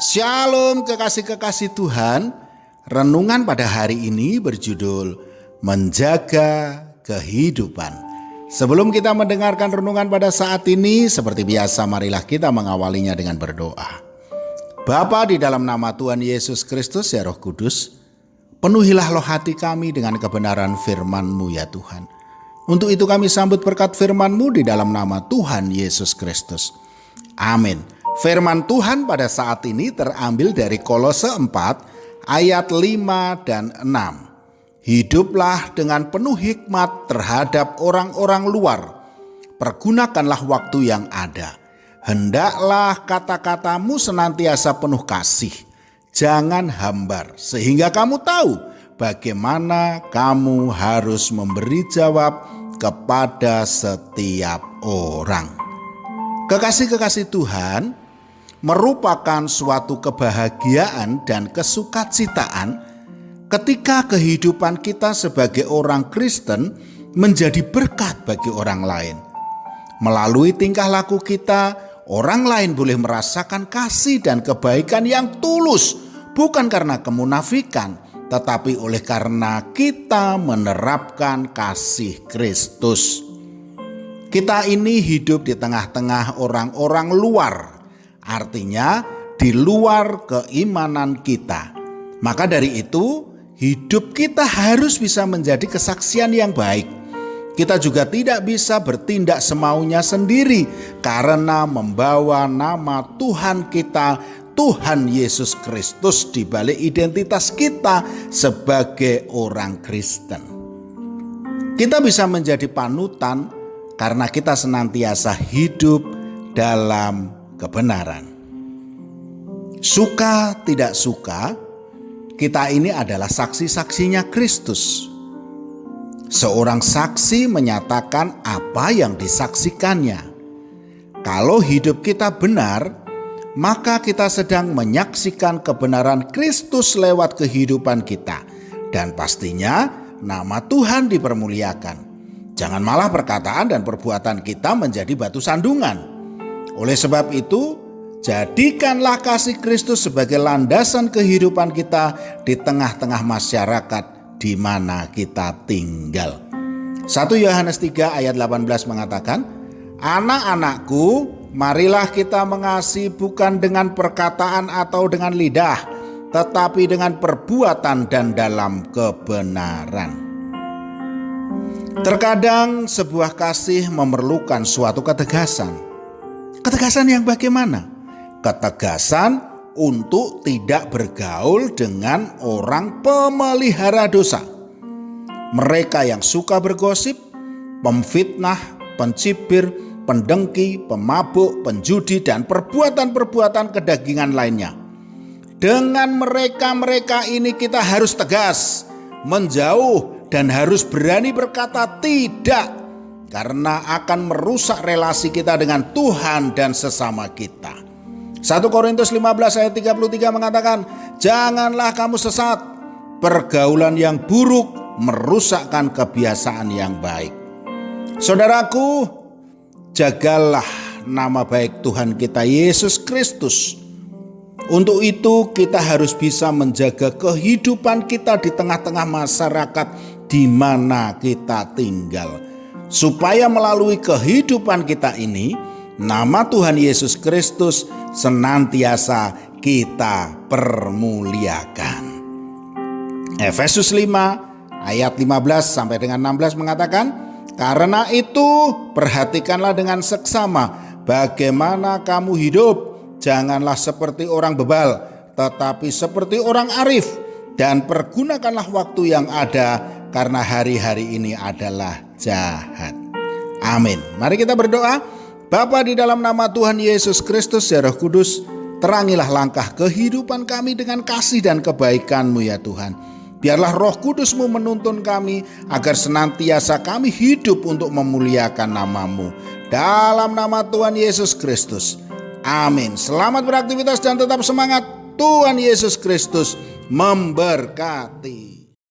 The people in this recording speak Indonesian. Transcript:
Shalom kekasih-kekasih Tuhan. Renungan pada hari ini berjudul Menjaga Kehidupan. Sebelum kita mendengarkan renungan pada saat ini, seperti biasa marilah kita mengawalinya dengan berdoa. Bapa, di dalam nama Tuhan Yesus Kristus, ya Roh Kudus, penuhilah loh hati kami dengan kebenaran firman-Mu ya Tuhan. Untuk itu kami sambut berkat firman-Mu di dalam nama Tuhan Yesus Kristus. Amin. Firman Tuhan pada saat ini terambil dari Kolose 4 ayat 5 dan 6. Hiduplah dengan penuh hikmat terhadap orang-orang luar. Pergunakanlah waktu yang ada. Hendaklah kata-katamu senantiasa penuh kasih. Jangan hambar, sehingga kamu tahu bagaimana kamu harus memberi jawab kepada setiap orang. Kekasih-kekasih Tuhan, merupakan suatu kebahagiaan dan kesukacitaan ketika kehidupan kita sebagai orang Kristen menjadi berkat bagi orang lain. Melalui tingkah laku kita, orang lain boleh merasakan kasih dan kebaikan yang tulus, bukan karena kemunafikan, tetapi oleh karena kita menerapkan kasih Kristus. Kita ini hidup di tengah-tengah orang-orang luar, artinya di luar keimanan kita. Maka dari itu, hidup kita harus bisa menjadi kesaksian yang baik. Kita juga tidak bisa bertindak semaunya sendiri karena membawa nama Tuhan kita, Tuhan Yesus Kristus, di balik identitas kita sebagai orang Kristen. Kita bisa menjadi panutan karena kita senantiasa hidup dalam kebenaran. Suka tidak suka, kita ini adalah saksi-saksinya Kristus. Seorang saksi menyatakan apa yang disaksikannya. Kalau hidup kita benar, maka kita sedang menyaksikan kebenaran Kristus lewat kehidupan kita. Dan pastinya nama Tuhan dipermuliakan. Jangan malah perkataan dan perbuatan kita menjadi batu sandungan. Oleh sebab itu, jadikanlah kasih Kristus sebagai landasan kehidupan kita di tengah-tengah masyarakat di mana kita tinggal. 1 Yohanes 3 ayat 18 mengatakan, "Anak-anakku, marilah kita mengasihi bukan dengan perkataan atau dengan lidah, tetapi dengan perbuatan dan dalam kebenaran." Terkadang sebuah kasih memerlukan suatu ketegasan. Ketegasan yang bagaimana? Ketegasan untuk tidak bergaul dengan orang pemelihara dosa. Mereka yang suka bergosip, pemfitnah, pencibir, pendengki, pemabuk, penjudi, dan perbuatan-perbuatan kedagingan lainnya. Dengan mereka ini kita harus tegas, menjauh, dan harus berani berkata tidak, karena akan merusak relasi kita dengan Tuhan dan sesama kita. 1 Korintus 15 ayat 33 mengatakan, "Janganlah kamu sesat, pergaulan yang buruk merusakkan kebiasaan yang baik." Saudaraku, jagalah nama baik Tuhan kita Yesus Kristus. Untuk itu kita harus bisa menjaga kehidupan kita di tengah-tengah masyarakat di mana kita tinggal, supaya melalui kehidupan kita ini nama Tuhan Yesus Kristus senantiasa kita permuliakan. Efesus 5 ayat 15 sampai dengan 16 mengatakan, "Karena itu perhatikanlah dengan seksama bagaimana kamu hidup. Janganlah seperti orang bebal, tetapi seperti orang arif, dan pergunakanlah waktu yang ada, karena hari-hari ini adalah jahat." Amin. Mari kita berdoa. Bapa, di dalam nama Tuhan Yesus Kristus, ya Roh Kudus, terangilah langkah kehidupan kami dengan kasih dan kebaikan-Mu ya Tuhan. Biarlah Roh Kudus-Mu menuntun kami agar senantiasa kami hidup untuk memuliakan nama-Mu. Dalam nama Tuhan Yesus Kristus. Amin. Selamat beraktivitas dan tetap semangat. Tuhan Yesus Kristus memberkati.